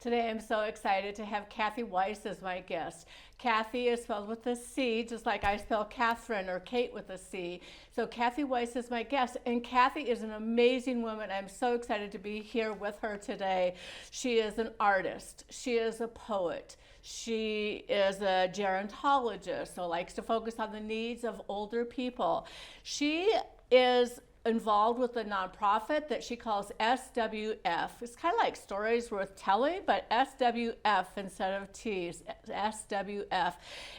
Today I'm so excited to have Cathy Weiss as my guest. Cathy is spelled with a C, just like I spell Catherine or Kate with a C. So Cathy Weiss is my guest, and Cathy is an amazing woman. I'm so excited to be here with her today. She is an artist. She is a poet. She is a gerontologist, so likes to focus on the needs of older people. She is involved with a nonprofit that she calls SWF. It's kind of like Stories Worth Telling, but SWF instead of T's, SWF.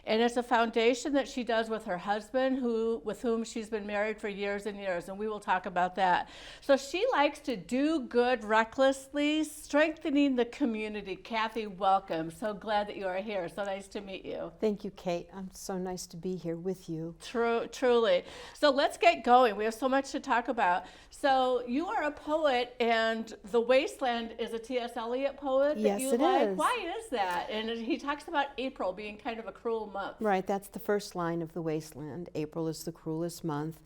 And it's a foundation that she does with her husband, with whom she's been married for years and years, and we will talk about that. So she likes to do good recklessly, strengthening the community. Cathy, welcome. So glad that you are here. So nice to meet you. Thank you, Kate. I'm so nice to be here with you. Truly. So let's get going. We have so much to talk about. So you are a poet, and The Wasteland is a T.S. Eliot poet that Yes, you it like. is. Why is that? And he talks about April being kind of a cruel month. Right, that's the first line of The Wasteland. April is the cruelest month.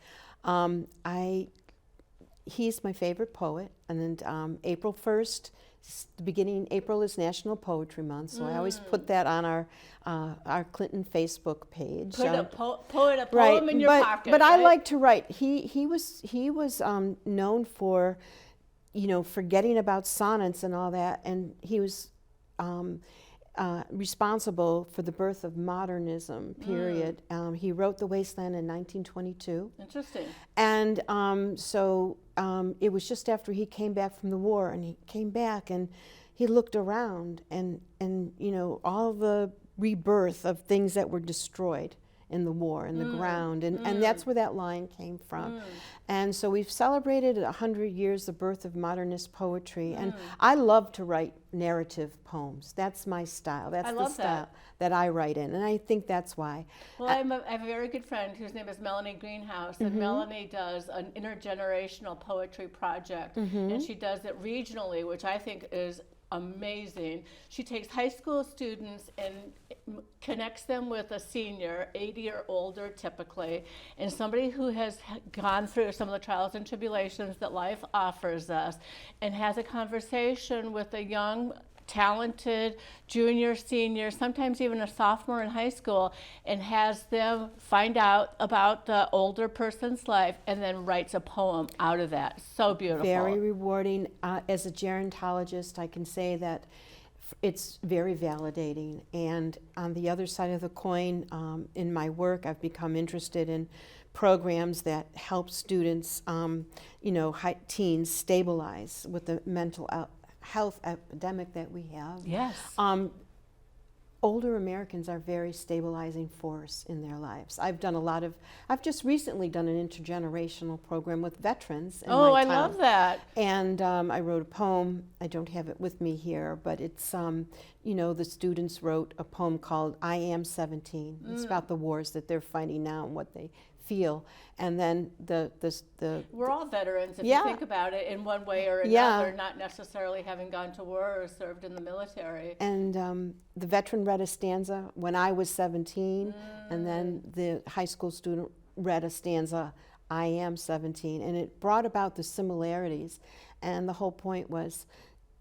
He's my favorite poet, and then April 1st, the beginning, April is National Poetry Month, so I always put that on our Clinton Facebook page. Put a poem in your pocket. But right? I like to write. He was known for, forgetting about sonnets and all that, and he was responsible for the birth of modernism, period. He wrote The Wasteland in 1922. Interesting. And it was just after he came back from the war, and he came back and he looked around and all the rebirth of things that were destroyed in the war, in the ground, and that's where that line came from. And so we've celebrated 100 years the birth of modernist poetry, and I love to write narrative poems. That's my style. That's the style that I write in, and I think that's why. Well, I have a very good friend whose name is Melanie Greenhouse, and Melanie does an intergenerational poetry project, and she does it regionally, which I think is amazing. She takes high school students and connects them with a senior, 80 or older typically, and somebody who has gone through some of the trials and tribulations that life offers us, and has a conversation with a young, talented junior, senior, sometimes even a sophomore in high school, and has them find out about the older person's life and then writes a poem out of that. So beautiful. Very rewarding. As a gerontologist, I can say that it's very validating. And on the other side of the coin, in my work, I've become interested in programs that help students, teens stabilize with the mental health epidemic that we have. Yes. Older Americans are very stabilizing force in their lives. I've just recently done an intergenerational program with veterans in my I town. love that. And I wrote a poem. I don't have it with me here, but it's, the students wrote a poem called I Am 17. It's about the wars that they're fighting now and what they feel. And then we're all veterans if Yeah. you think about it in one way or another, not necessarily having gone to war or served in the military. And the veteran read a stanza when I was 17, and then the high school student read a stanza, I Am 17, and it brought about the similarities. And the whole point was,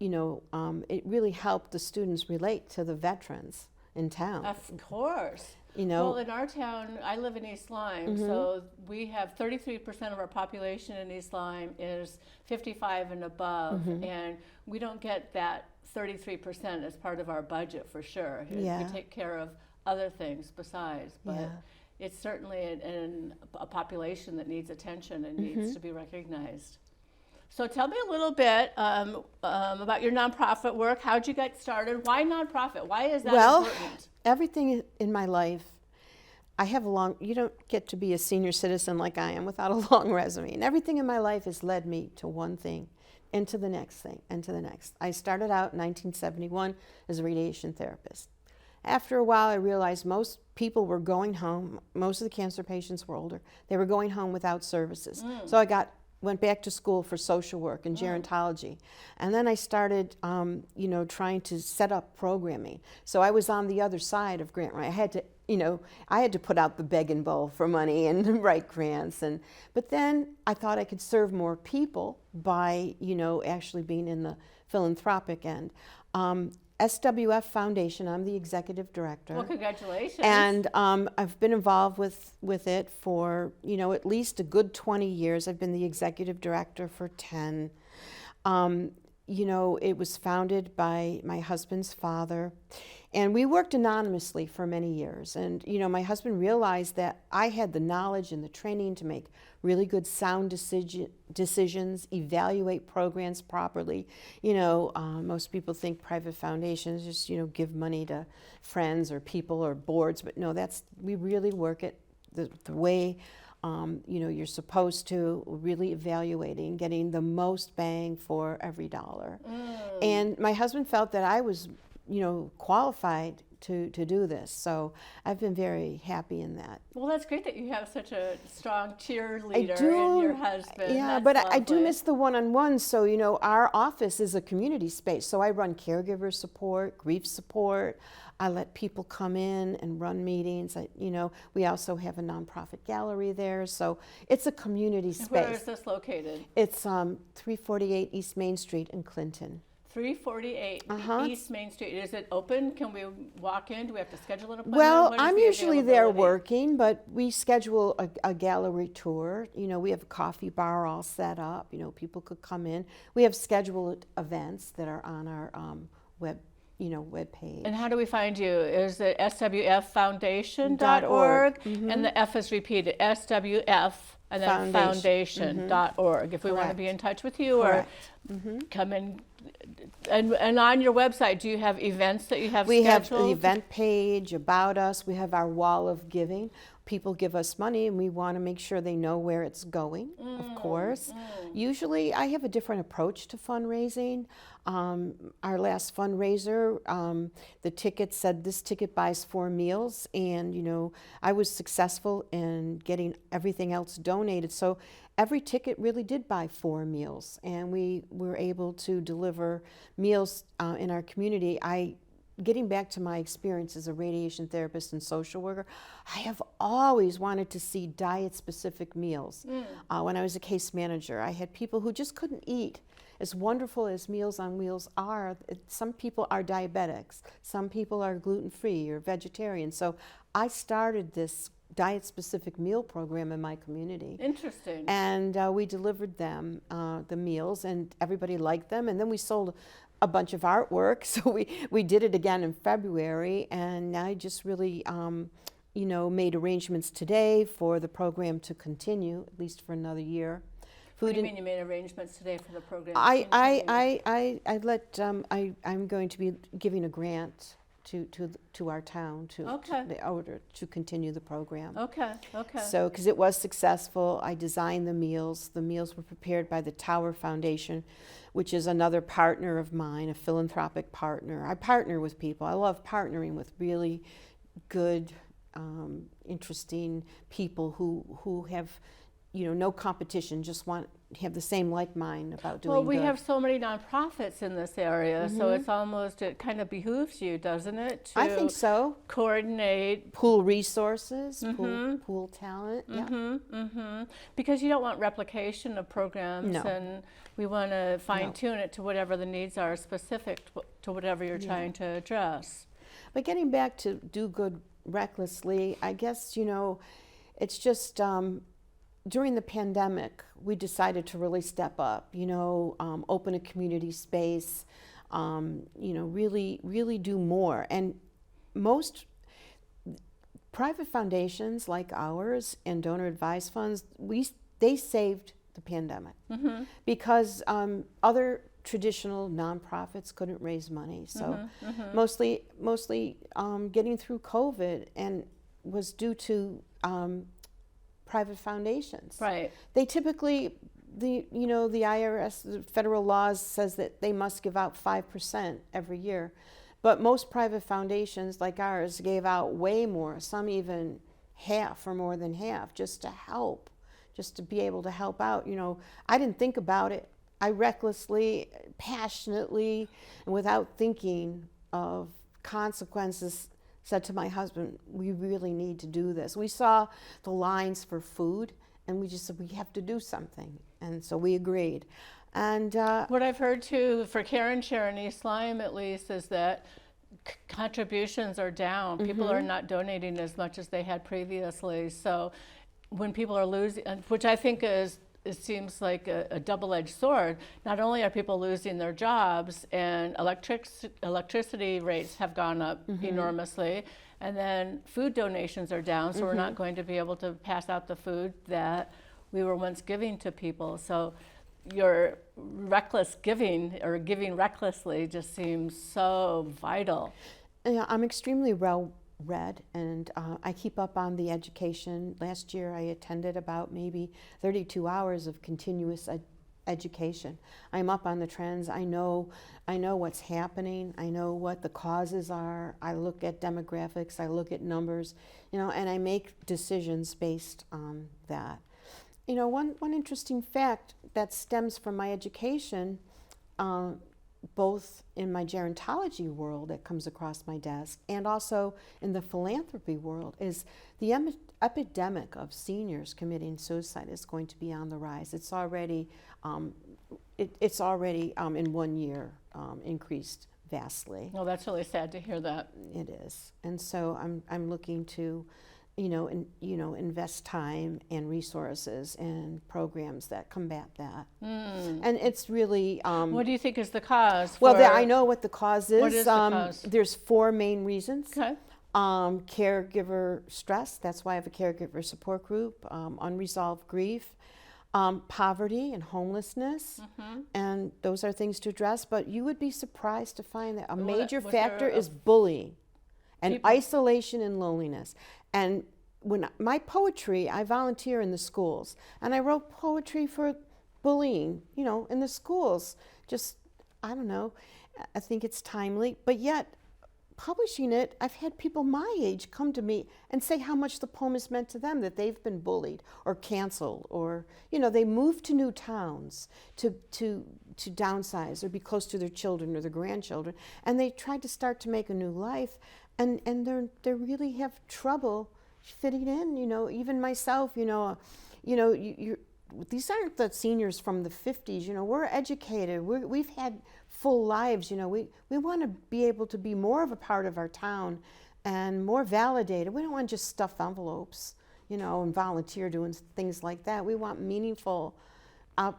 it really helped the students relate to the veterans in town. Of course. Well, in our town, I live in East Lyme, so we have 33% of our population in East Lyme is 55 and above, and we don't get that 33% as part of our budget for sure. Yeah. We take care of other things besides, but it's certainly a population that needs attention and needs to be recognized. So tell me a little bit about your nonprofit work. How'd you get started? Why nonprofit? Why is that important? Everything in my life, you don't get to be a senior citizen like I am without a long resume. And everything in my life has led me to one thing, and to the next thing, and to the next. I started out in 1971 as a radiation therapist. After a while, I realized most people were going home. Most of the cancer patients were older. They were going home without services. So I went back to school for social work and gerontology. And then I started, trying to set up programming. So I was on the other side of grant writing. I had to I had to put out the begging bowl for money and write grants. But then I thought I could serve more people by, actually being in the philanthropic end. SWF Foundation, I'm the executive director. Well, congratulations. And I've been involved with it for, at least a good 20 years. I've been the executive director for 10. It was founded by my husband's father, and we worked anonymously for many years. And, my husband realized that I had the knowledge and the training to make really good sound decisions, evaluate programs properly. Most people think private foundations just, give money to friends or people or boards, but no, we really work it the way you're supposed to, really evaluating, getting the most bang for every dollar. And my husband felt that I was, qualified to do this. So I've been very happy in that. Well, that's great that you have such a strong cheerleader in your husband. Yeah, That's but I do lovely. miss the one-on-one. So, our office is a community space. So I run caregiver support, grief support. I let people come in and run meetings. We also have a nonprofit gallery there. So it's a community space. Where is this located? It's 348 East Main Street in Clinton. 348 Uh-huh. East Main Street. Is it open? Can we walk in? Do we have to schedule an appointment? Well, What is I'm the usually there availability? working, but we schedule a gallery tour. We have a coffee bar all set up. People could come in. We have scheduled events that are on our web page. And how do we find you? Is it swffoundation.org? And the F is repeated, SWF, and then foundation.org. If we want to Correct. be in touch with you Correct. or come in. And on your website, do you have events that you have We have scheduled? an event page about us. We have our wall of giving. People give us money, and we want to make sure they know where it's going, of course. Usually, I have a different approach to fundraising. Our last fundraiser, the ticket said this ticket buys 4 meals, and I was successful in getting everything else donated. So every ticket really did buy 4 meals, and we were able to deliver meals in our community. Getting back to my experience as a radiation therapist and social worker, I have always wanted to see diet-specific meals. When I was a case manager, I had people who just couldn't eat. As wonderful as Meals on Wheels are, some people are diabetics, some people are gluten-free or vegetarian. So I started this diet-specific meal program in my community. Interesting. And we delivered them the meals, and everybody liked them. And then we sold a bunch of artwork, so we did it again in February, and I just really made arrangements today for the program to continue, at least for another year. What do you mean you made arrangements today for the program? I'm going to be giving a grant to our town to continue the program. Okay. So, because it was successful, I designed the meals. The meals were prepared by the Tower Foundation, which is another partner of mine, a philanthropic partner. I partner with people. I love partnering with really good, interesting people who have, no competition, just have the same like mind about doing Well, we good. have so many nonprofits in this area, so it kind of behooves you, doesn't it, to I think so. coordinate. Pool resources, pool talent. Because you don't want replication of programs, No. and we want to fine-tune it to whatever the needs are specific to whatever you're trying to address. But getting back to do good recklessly, I guess, it's just during the pandemic, we decided to really step up, open a community space, really do more. And most private foundations like ours and donor advised funds, they saved the pandemic because other traditional nonprofits couldn't raise money. So mostly getting through COVID and was due to private foundations. Right. They typically, the IRS, the federal laws says that they must give out 5% every year. But most private foundations like ours gave out way more, some even half or more than half, just to help, just to be able to help out. I didn't think about it. I recklessly, passionately, and without thinking of consequences said to my husband, we really need to do this. We saw the lines for food, and we just said, we have to do something. And so we agreed. And what I've heard too, for Care and Share in East Lyme at least, is that contributions are down. People are not donating as much as they had previously. So when people are losing, which I think is, it seems like a double-edged sword. Not only are people losing their jobs, and electricity rates have gone up enormously, and then food donations are down, so we're not going to be able to pass out the food that we were once giving to people. So your reckless giving, or giving recklessly, just seems so vital. Yeah, I'm extremely well read, and I keep up on the education. Last year I attended about maybe 32 hours of continuous education. I'm up on the trends. I know what's happening. I know what the causes are. I look at demographics. I look at numbers, and I make decisions based on that. One interesting fact that stems from my education, both in my gerontology world that comes across my desk and also in the philanthropy world, is the epidemic of seniors committing suicide is going to be on the rise. It's already in 1 year increased vastly. Well, that's really sad to hear that. It is. And so I'm looking to invest time and resources in programs that combat that. And it's really... what do you think is the cause? Well, I know what the cause is. What is the cause? There's 4 main reasons. Okay. Caregiver stress, that's why I have a caregiver support group, unresolved grief, poverty and homelessness, and those are things to address. But you would be surprised to find that a major factor is bullying and isolation and loneliness. And when my poetry, I volunteer in the schools, and I wrote poetry for bullying, in the schools. Just, I don't know, I think it's timely, but yet publishing it, I've had people my age come to me and say how much the poem has meant to them, that they've been bullied or canceled, or, they moved to new towns to downsize or be close to their children or their grandchildren, and they tried to start to make a new life. And they really have trouble fitting in, even myself, these aren't the seniors from the 50s, we're educated, we've had full lives, we want to be able to be more of a part of our town and more validated. We don't want to just stuff envelopes, and volunteer doing things like that. We want meaningful, and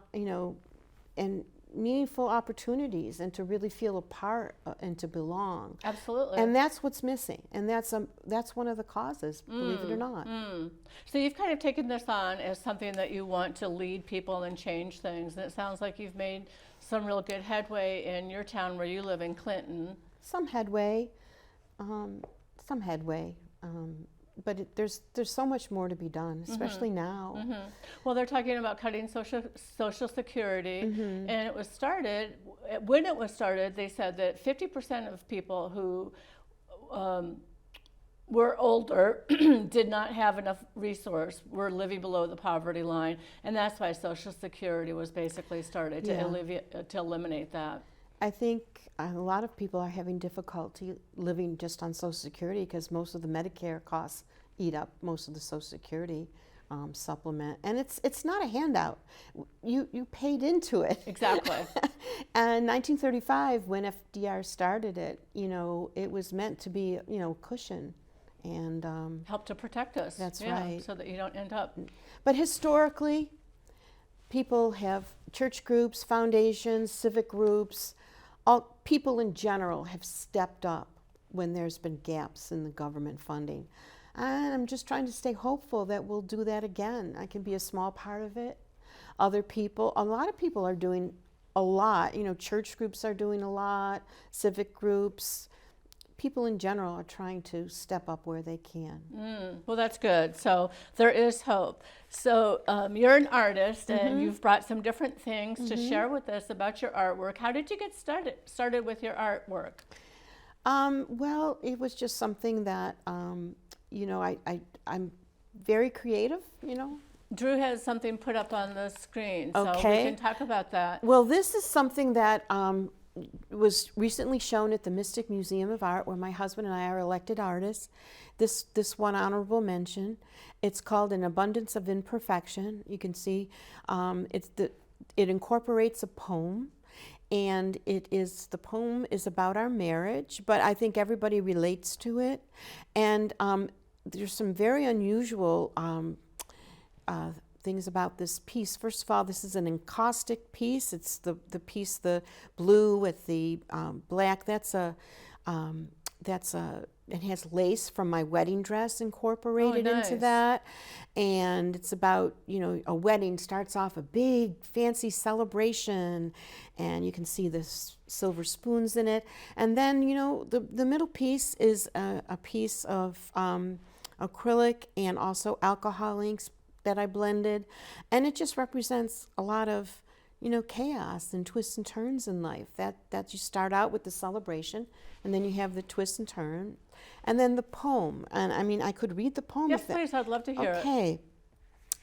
meaningful opportunities, and to really feel a part and to belong. Absolutely. And that's what's missing, and that's one of the causes, believe it or not. So you've kind of taken this on as something that you want to lead people and change things, and it sounds like you've made some real good headway in your town where you live in Clinton. Some headway, but there's so much more to be done, especially now. Well, they're talking about cutting Social Security, and when it was started, they said that 50% of people who were older did not have enough resource, were living below the poverty line, and that's why Social Security was basically started to eliminate that. I think a lot of people are having difficulty living just on Social Security because most of the Medicare costs eat up most of the Social Security supplement, and it's not a handout. You paid into it. Exactly. And 1935, when FDR started it, it was meant to be a cushion and help to protect us. That's right. So that you don't end up. But historically, people have church groups, foundations, civic groups. All people in general have stepped up when there's been gaps in the government funding. And I'm just trying to stay hopeful that we'll do that again. I can be a small part of it. A lot of people are doing a lot. Church groups are doing a lot, civic groups. People in general are trying to step up where they can. Well, that's good. So there is hope. So you're an artist, and you've brought some different things to share with us about your artwork. How did you get started with your artwork? Well, it was just something that, I'm very creative, Drew has something put up on the screen, so we Okay. can talk about that. Well, this is something that was recently shown at the Mystic Museum of Art, where my husband and I are elected artists. This one honorable mention. It's called An Abundance of Imperfection. You can see it incorporates a poem, and the poem is about our marriage, but I think everybody relates to it. And there's some very unusual things about this piece. First of all, this is an encaustic piece. It's the piece, the blue with the black. It has lace from my wedding dress incorporated into that. And it's about, a wedding starts off a big fancy celebration, and you can see the silver spoons in it. And then, the middle piece is a piece of acrylic and also alcohol inks that I blended. And it just represents a lot of, chaos and twists and turns in life. That you start out with the celebration, and then you have the twist and turn, and then the poem. And I could read the poem. Yes, please. I'd love to hear it. Okay.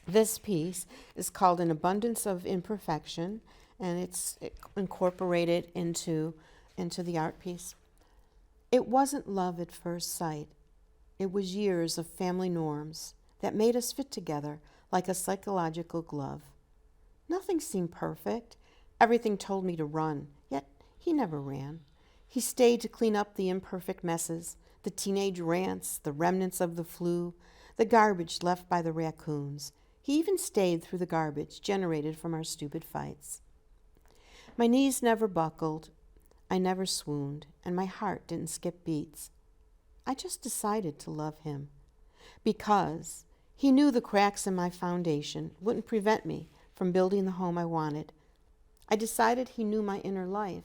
This piece is called An Abundance of Imperfection, and it's incorporated into the art piece. It wasn't love at first sight. It was years of family norms that made us fit together like a psychological glove. Nothing seemed perfect. Everything told me to run, yet he never ran. He stayed to clean up the imperfect messes, the teenage rants, the remnants of the flu, the garbage left by the raccoons. He even stayed through the garbage generated from our stupid fights. My knees never buckled, I never swooned, and my heart didn't skip beats. I just decided to love him because he knew the cracks in my foundation wouldn't prevent me from building the home I wanted. I decided he knew my inner life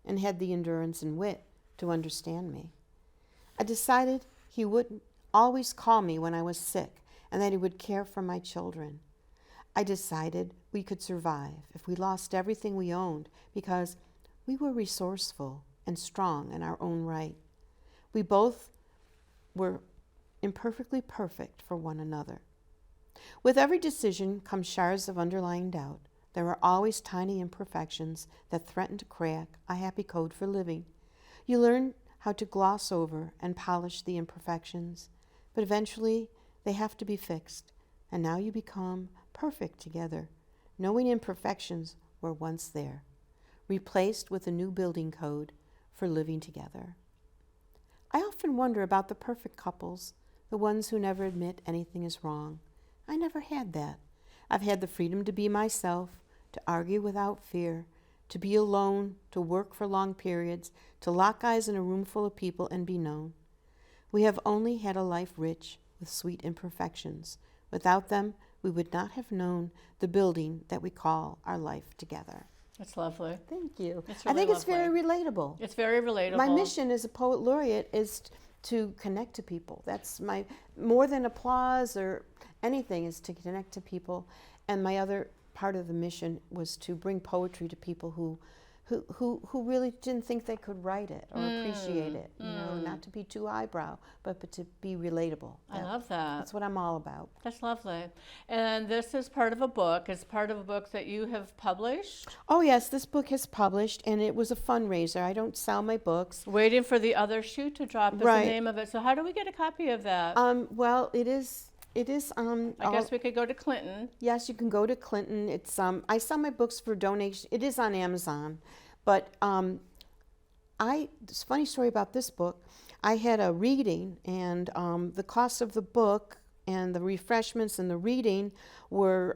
and had the endurance and wit to understand me. I decided he would always call me when I was sick and that he would care for my children. I decided we could survive if we lost everything we owned because we were resourceful and strong in our own right. We both were imperfectly perfect for one another. With every decision come shards of underlying doubt. There are always tiny imperfections that threaten to crack a happy code for living. You learn how to gloss over and polish the imperfections, but eventually they have to be fixed, and now you become perfect together, knowing imperfections were once there, replaced with a new building code for living together. I often wonder about the perfect couples, the ones who never admit anything is wrong. I never had that. I've had the freedom to be myself, to argue without fear, to be alone, to work for long periods, to lock eyes in a room full of people and be known. We have only had a life rich with sweet imperfections. Without them, we would not have known the building that we call our life together. That's lovely. Thank you. It's really I think it's lovely. very relatable. It's very relatable. My mission as a poet laureate is to connect to people. That's my, more than applause or anything, is to connect to people. And my other part of the mission was to bring poetry to people who really didn't think they could write it or appreciate it. You know, not to be too highbrow, but to be relatable. I love that. That's what I'm all about. That's lovely. And this is part of a book. It's part of a book that you have published. Oh yes, this book is published, and it was a fundraiser. I don't sell my books. Waiting for the Other Shoe to Drop is Right. the name of it. So how do we get a copy of that? Well, it is. I guess we could go to Clinton. Yes, you can go to Clinton. It's I sell my books for donation. It is on Amazon, but it's a funny story about this book. I had a reading, and the cost of the book and the refreshments and the reading were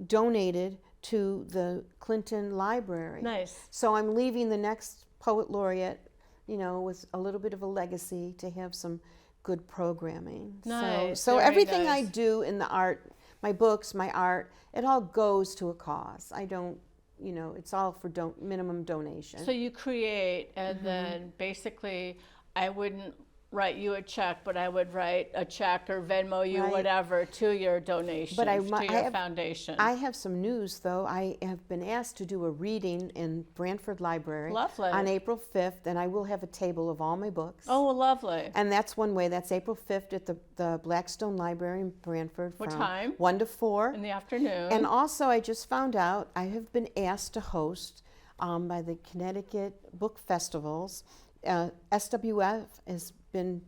donated to the Clinton Library. Nice. So I'm leaving the next poet laureate, you know, with a little bit of a legacy to have some good programming. Nice, So very everything I nice. do in the art, my books, my art, it all goes to a cause. I don't, you know, it's all for minimum donation. So you create, and then basically I wouldn't write you a check, but I would write a check or Venmo you, Right. whatever, to your donation, But to your have, foundation. I have some news, though. I have been asked to do a reading in Branford Library Lovely. on April 5th, and I will have a table of all my books. Oh, well, lovely. And that's one way. That's April 5th at the Blackstone Library in Branford. What from time? 1 to 4. In the afternoon. And also, I just found out I have been asked to host by the Connecticut Book Festivals. SWF has been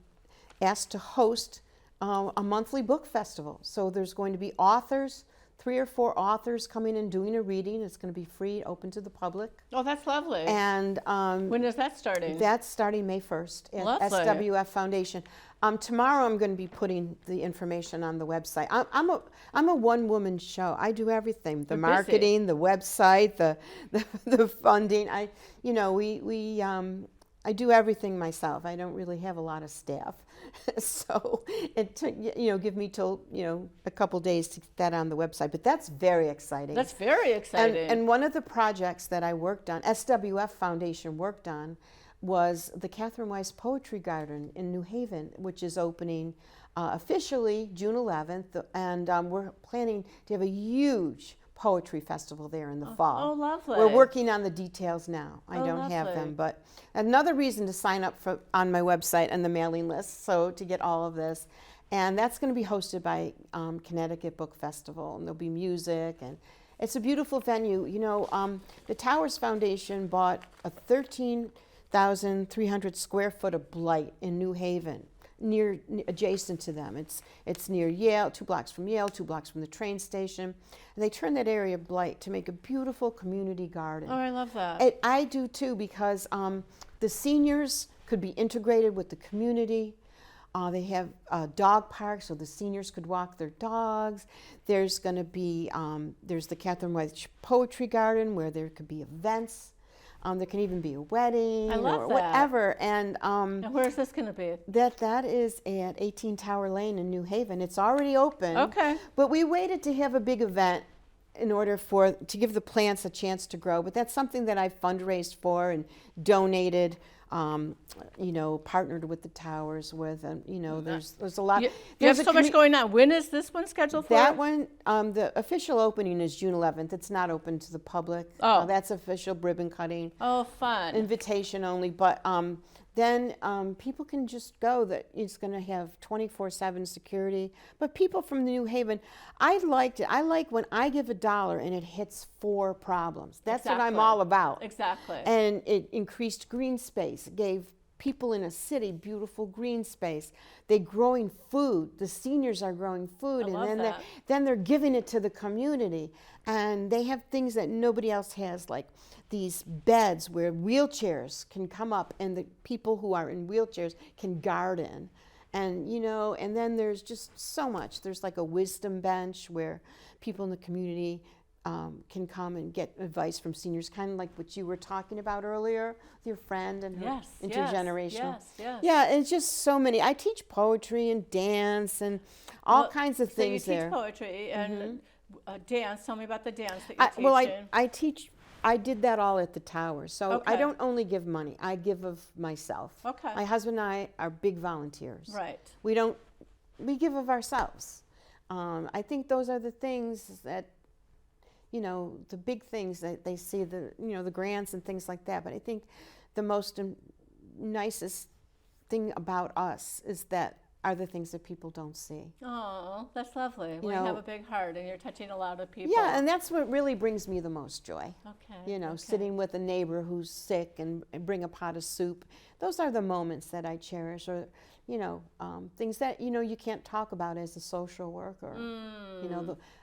asked to host a monthly book festival. So there's going to be authors, 3 or 4 authors coming and doing a reading. It's going to be free, open to the public. Oh, that's lovely. And when is that starting? that's starting May 1st at Lovely. SWF Foundation. Tomorrow I'm going to be putting the information on the website. I'm a one-woman show. I do everything: the You're marketing, the website, the funding. I do everything myself. I don't really have a lot of staff, so it took give me till a couple days to get that on the website. But that's very exciting. That's very exciting. And one of the projects that I worked on, SWF Foundation worked on, was the Kathy Weiss Poetry Garden in New Haven, which is opening officially June 11th, and we're planning to have a huge poetry festival there in the fall. Oh, lovely. We're working on the details now. I Oh, don't have lovely. them, but another reason to sign up on my website and the mailing list, so to get all of this. And that's going to be hosted by Connecticut Book Festival, and there'll be music, and it's a beautiful venue. The Towers Foundation bought a 13,300 square foot of blight in New Haven, adjacent to them. It's near Yale, 2 blocks from Yale, 2 blocks from the train station. And they turned that area blight to make a beautiful community garden. Oh, I love that. I do too, because the seniors could be integrated with the community. They have a dog park, so the seniors could walk their dogs. There's going to be there's the Kathy Weiss Poetry Garden, where there could be events. There can even be a wedding I love or that. whatever. And And where is this going to be? that is at 18 Tower Lane in New Haven. It's already open. Okay. But we waited to have a big event in order to give the plants a chance to grow. But that's something that I've fundraised for and donated. Partnered with the Towers with, and there's a lot. You there's have a so much going on. When is this one scheduled for? That one, the official opening is June 11th. It's not open to the public. Oh. That's official ribbon cutting. Oh, fun. Invitation only, but then people can just go. That it's going to have 24/7 security. But people from New Haven, I liked it. I like when I give $1 and it hits 4 problems. That's what I'm Exactly. all about. Exactly. And it increased green space. It gave people in a city beautiful green space. They're growing food. The seniors are growing food, I love and that. then they're giving it to the community. And they have things that nobody else has, like these beds where wheelchairs can come up, and the people who are in wheelchairs can garden. And and then there's just so much. There's like a wisdom bench where people in the community can come and get advice from seniors, kind of like what you were talking about earlier with your friend and her Yes, intergenerational. yes. Yeah, it's just so many. I teach poetry and dance and all kinds of things so you there. teach poetry and dance. Tell me about the dance that you're teaching. I teach. I did that all at the Tower, so I Okay. don't only give money. I give of myself. Okay. My husband and I are big volunteers. Right. We give of ourselves. I think those are the things that, the big things that they see, the grants and things like that. But I think the most nicest thing about us is that are the things that people don't see. Oh, that's lovely. Well, you have a big heart and you're touching a lot of people. Yeah, and that's what really brings me the most joy. Okay. Okay. Sitting with a neighbor who's sick and bring a pot of soup. Those are the moments that I cherish, or, things that, you can't talk about as a social worker.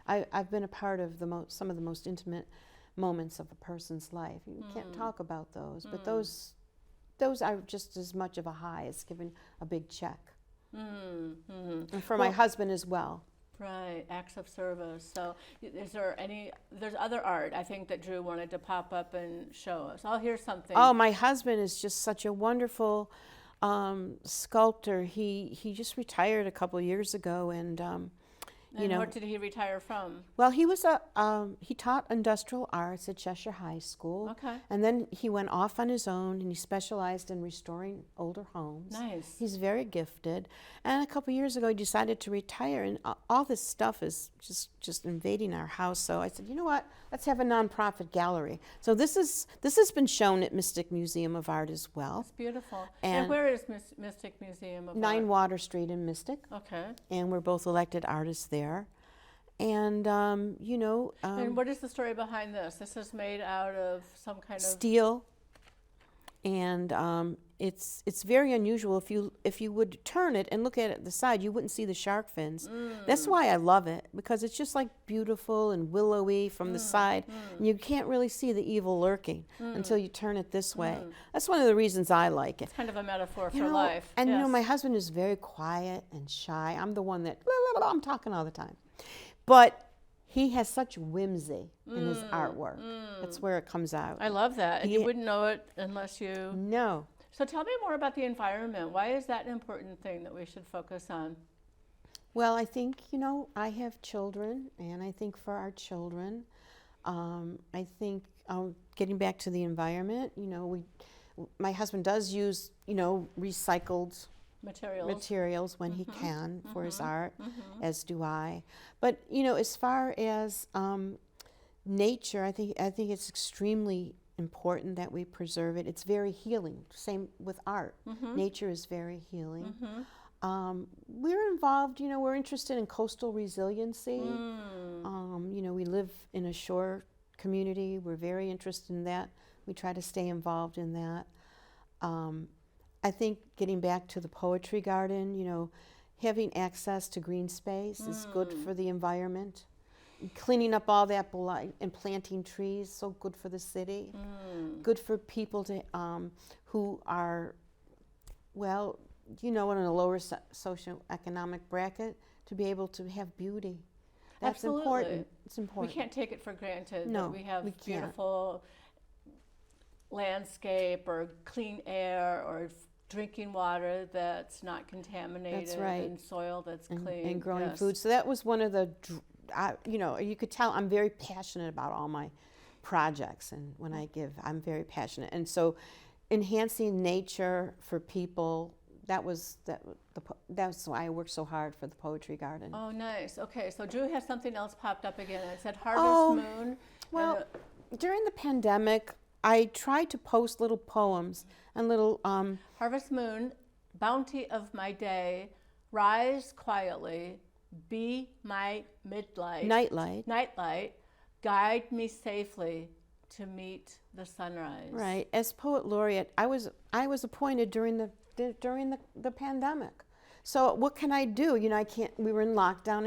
I've been a part of some of the most intimate moments of a person's life. You can't talk about those, but those are just as much of a high as giving a big check. And for my husband as well. Right, acts of service. So there's other art, I think, that Drew wanted to pop up and show us. I'll hear something. Oh, my husband is just such a wonderful sculptor. He just retired a couple years ago, and what did he retire from? Well, he taught industrial arts at Cheshire High School. Okay. And then he went off on his own, and he specialized in restoring older homes. Nice. He's very gifted. And a couple years ago, he decided to retire, and all this stuff is just invading our house. So I said, you know what? Let's have a nonprofit gallery. So this has been shown at Mystic Museum of Art as well. That's beautiful. And And where is Mystic Museum of 9 Art? Water Street in Mystic. Okay. And we're both elected artists there. And, And what is the story behind this? This is made out of some kind of steel. And it's very unusual. If you would turn it and look at it at the side, you wouldn't see the shark fins. That's why I love it, because it's just like beautiful and willowy from the side. And you can't really see the evil lurking until you turn it this way. That's one of the reasons I like it. It's kind of a metaphor for life. And yes. my husband is very quiet and shy. I'm the one that I'm talking all the time. But he has such whimsy in his artwork. That's where it comes out. I love that. And you wouldn't know it unless you... No. So tell me more about the environment. Why is that an important thing that we should focus on? Well, I think, I have children, and I think for our children, I think getting back to the environment, my husband does use, recycled materials when he can for his art, as do I. But as far as nature, I think it's extremely important that we preserve it. It's very healing. Same with art. Nature is very healing. We're involved. We're interested in coastal resiliency. We live in a shore community. We're very interested in that. We try to stay involved in that. I think getting back to the poetry garden, having access to green space is good for the environment. Cleaning up all that blight and planting trees, so good for the city. Good for people to who are, in a lower socioeconomic bracket, to be able to have beauty. That's Absolutely. important. It's important. We can't take it for granted No, that we have we can't. beautiful landscape or clean air or drinking water that's not contaminated. That's right. And soil that's clean. And growing yes. food. So that was one of the, you could tell I'm very passionate about all my projects, and when I give, I'm very passionate. And so enhancing nature for people, that's why I worked so hard for the Poetry Garden. Oh, nice. Okay, so Drew has something else popped up again. It said Harvest Moon. Well, during the pandemic, I tried to post little poems and little... Harvest Moon, bounty of my day, rise quietly, be my nightlight, guide me safely to meet the sunrise. Right. As poet laureate, I was appointed during the pandemic. So what can I do? I can't, we were in lockdown.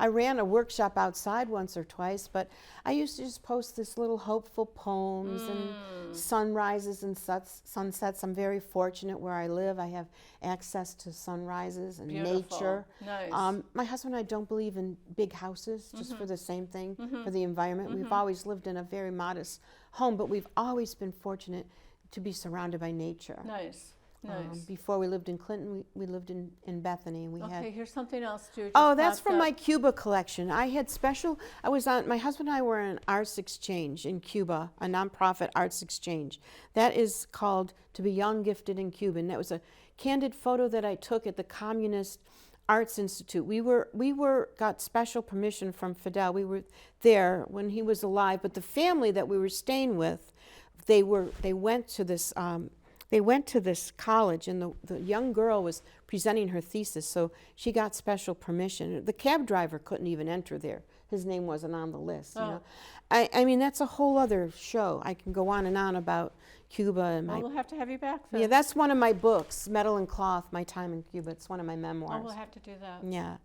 I ran a workshop outside once or twice, but I used to just post this little hopeful poems and sunrises and sunsets. I'm very fortunate where I live. I have access to sunrises and Beautiful. Nature. Nice. My husband and I don't believe in big houses, just for the same thing, for the environment. We've always lived in a very modest home, but we've always been fortunate to be surrounded by nature. Nice. Nice. Before we lived in Clinton, we lived in Bethany, and we had... Okay, here's something else, Drew. Oh, that's from my Cuba collection. My husband and I were on an arts exchange in Cuba, a nonprofit arts exchange. That is called To Be Young, Gifted, and Cuban. That was a candid photo that I took at the Communist Arts Institute. We got special permission from Fidel. We were there when he was alive, but the family that we were staying with, they went to this college, and the young girl was presenting her thesis, so she got special permission. The cab driver couldn't even enter there. His name wasn't on the list. I mean, that's a whole other show. I can go on and on about Cuba. And we'll have to have you back then. Yeah, that's one of my books, Metal and Cloth, My Time in Cuba. It's one of my memoirs. Oh, we'll have to do that. Yeah.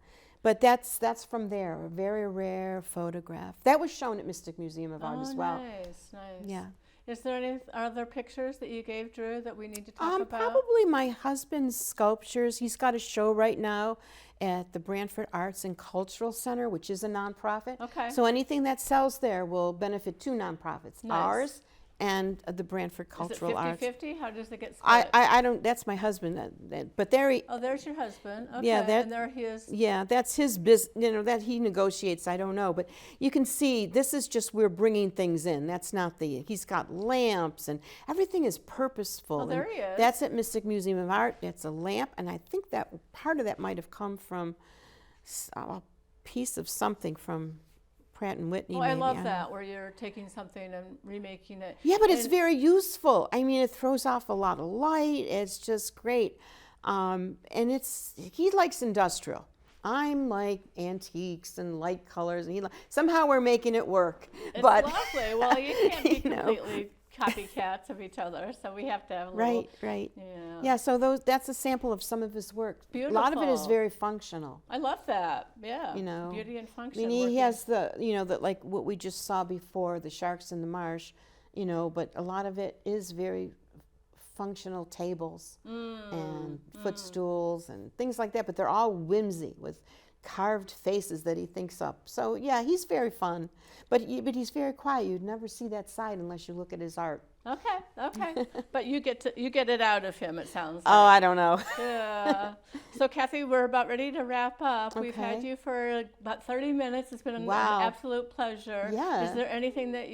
But that's from there, a very rare photograph. That was shown at Mystic Museum of Art as well. Nice. Yeah. Is there any other pictures that you gave Drew that we need to talk about? Probably my husband's sculptures. He's got a show right now at the Brantford Arts and Cultural Center, which is a nonprofit. Okay. So anything that sells there will benefit two nonprofits, Nice. ours and the Brantford Cultural Arts. Is it 50-50? How does it get split? I don't, that's my husband, but there he... Oh, there's your husband. Okay, Yeah, and there he is. Yeah, that's his business, that he negotiates, I don't know. But you can see, this is just, we're bringing things in. That's not he's got lamps, and everything is purposeful. Oh, there he is. That's at Mystic Museum of Art. That's a lamp, and I think that part of that might have come from a piece of something from Pratt & Whitney. Oh, maybe. I love that, where you're taking something and remaking it. Yeah, but it's very useful. I mean, it throws off a lot of light. It's just great. And he likes industrial. I'm like antiques and light colors, and somehow we're making it work. It's but lovely. Well, you can't be you know. completely copycats of each other, so we have to have a Right, little, right. yeah. Yeah, so that's a sample of some of his work. A lot of it is Beautiful. very functional. I love that. Yeah. You know, Beauty and I function. mean, he working. has the, that like what we just saw before, the sharks in the marsh, but a lot of it is very functional tables and footstools and things like that, but they're all whimsy with carved faces that he thinks up. So yeah, he's very fun, but he's very quiet. You'd never see that side unless you look at his art. Okay. But you get it out of him, it sounds like. Oh, I don't know. Yeah. So Kathy, we're about ready to wrap up. We've had Okay. you for about 30 minutes. It's been an Wow. absolute pleasure. Yeah. Is there anything that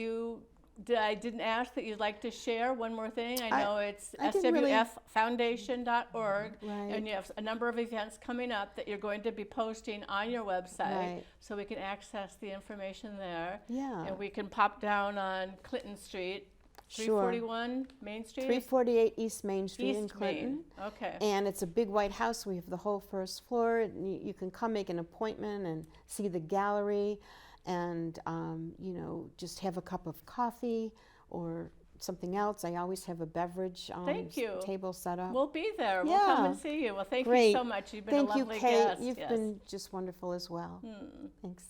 I didn't ask that you'd like to share? One more thing. I know it's I didn't really- SWFfoundation.org, Right. and you have a number of events coming up that you're going to be posting on your website, Right. so we can access the information there. Yeah. And we can pop down on Clinton Street, Sure. 341 Main Street? 348 East Main Street in East Clinton. Main. Okay. And it's a big white house. We have the whole first floor. And you can come make an appointment and see the gallery and, just have a cup of coffee or something else. I always have a beverage Thank you. table set up. We'll be there. We'll Yeah. come and see you. Well, thank Great. you so much. You've been Thank a lovely you, Kate. guest. You've Yes. been just wonderful as well. Thanks.